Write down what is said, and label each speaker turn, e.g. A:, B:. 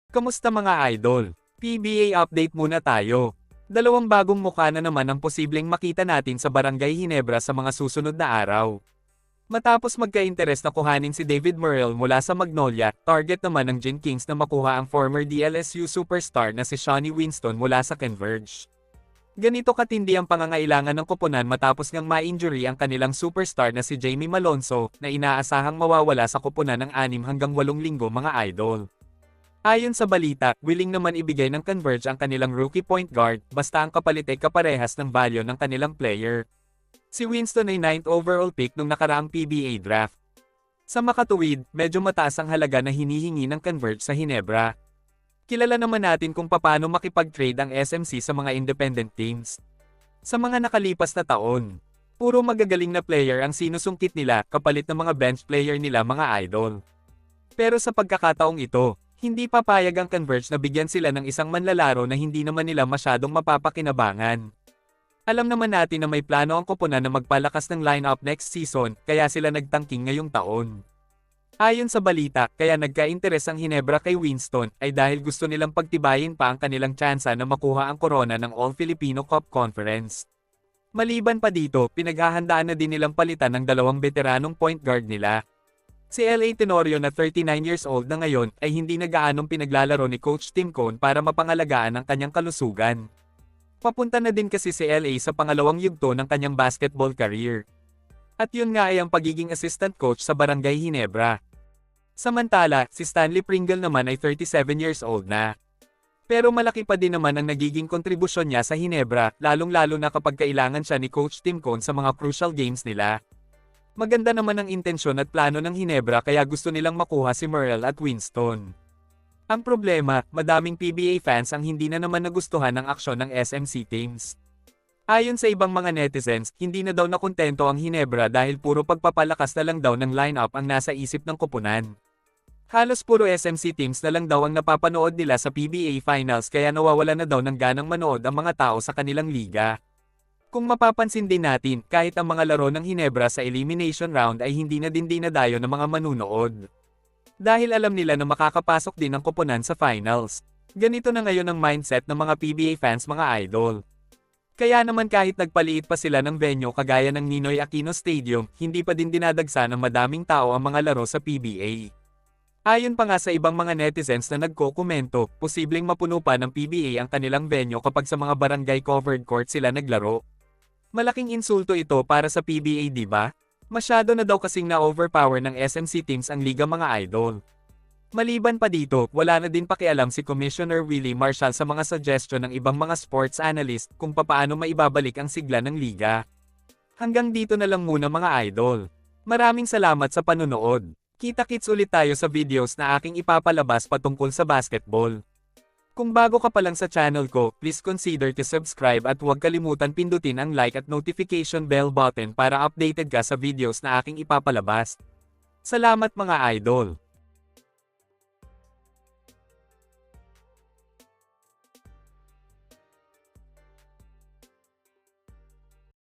A: Kamusta mga idol? PBA update muna tayo. Dalawang bagong mukha na naman ang posibleng makita natin sa Barangay Ginebra sa mga susunod na araw. Matapos magka-interes na kuhanin si David Murrell mula sa Magnolia, target naman ng Gin Kings na makuha ang former DLSU superstar na si Shawnee Winston mula sa Converge. Ganito katindi ang pangangailangan ng koponan matapos ngang ma-injury ang kanilang superstar na si Jamie Malonzo na inaasahang mawawala sa koponan ng 6 hanggang 8 linggo mga idol. Ayon sa balita, willing naman ibigay ng Converge ang kanilang rookie point guard basta ang kapalit ay kaparehas ng value ng kanilang player. Si Winston ay 9th overall pick nung nakaraang PBA draft. Sa makatuwid, medyo mataas ang halaga na hinihingi ng Converge sa Ginebra. Kilala naman natin kung paano makipag-trade ang SMC sa mga independent teams. Sa mga nakalipas na taon, puro magagaling na player ang sinusungkit nila kapalit ng mga bench player nila mga idol. Pero sa pagkakataong ito, hindi papayag ang Converge na bigyan sila ng isang manlalaro na hindi naman nila masyadong mapapakinabangan. Alam naman natin na may plano ang koponan na magpalakas ng lineup next season, kaya sila nagtangking ngayong taon. Ayon sa balita, kaya nagka-interes ang Ginebra kay Winston, ay dahil gusto nilang pagtibayin pa ang kanilang tsansa na makuha ang korona ng All-Filipino Cup Conference. Maliban pa dito, pinaghahandaan na din nilang palitan ng dalawang veteranong point guard nila. Si L.A. Tenorio na 39 years old na ngayon ay hindi na gaanong pinaglalaro ni Coach Tim Cone para mapangalagaan ang kanyang kalusugan. Papunta na din kasi si L.A. sa pangalawang yugto ng kanyang basketball career. At yun nga ay ang pagiging assistant coach sa Barangay Ginebra. Samantala, si Stanley Pringle naman ay 37 years old na. Pero malaki pa din naman ang nagiging kontribusyon niya sa Ginebra, lalong-lalo na kapag kailangan siya ni Coach Tim Cone sa mga crucial games nila. Maganda naman ang intensyon at plano ng Ginebra kaya gusto nilang makuha si Murrell at Winston. Ang problema, madaming PBA fans ang hindi na naman nagustuhan ng aksyon ng SMC teams. Ayon sa ibang mga netizens, hindi na daw nakontento ang Ginebra dahil puro pagpapalakas na lang daw ng lineup ang nasa isip ng koponan. Halos puro SMC teams na lang daw ang napapanood nila sa PBA Finals kaya nawawala na daw ng ganang manood ang mga tao sa kanilang liga. Kung mapapansin din natin, kahit ang mga laro ng Ginebra sa elimination round ay hindi na din dinadayo ng mga manunood. Dahil alam nila na makakapasok din ang koponan sa finals. Ganito na ngayon ang mindset ng mga PBA fans mga idol. Kaya naman kahit nagpaliit pa sila ng venue kagaya ng Ninoy Aquino Stadium, hindi pa din dinadagsa ng madaming tao ang mga laro sa PBA. Ayon pa nga sa ibang mga netizens na nagko-komento, posibleng mapuno pa ng PBA ang kanilang venue kapag sa mga barangay covered court sila naglaro. Malaking insulto ito para sa PBA, di ba? Masyado na daw kasing na-overpower ng SMC teams ang liga mga idol. Maliban pa dito, wala na din pakialam si Commissioner Willie Marshall sa mga suggestion ng ibang mga sports analyst kung papaano maibabalik ang sigla ng liga. Hanggang dito na lang muna mga idol. Maraming salamat sa panonood. Kita-kits ulit tayo sa videos na aking ipapalabas patungkol sa basketball. Kung bago ka pa lang sa channel ko, please consider to subscribe at huwag kalimutan pindutin ang like at notification bell button para updated ka sa videos na aking ipapalabas. Salamat mga idol!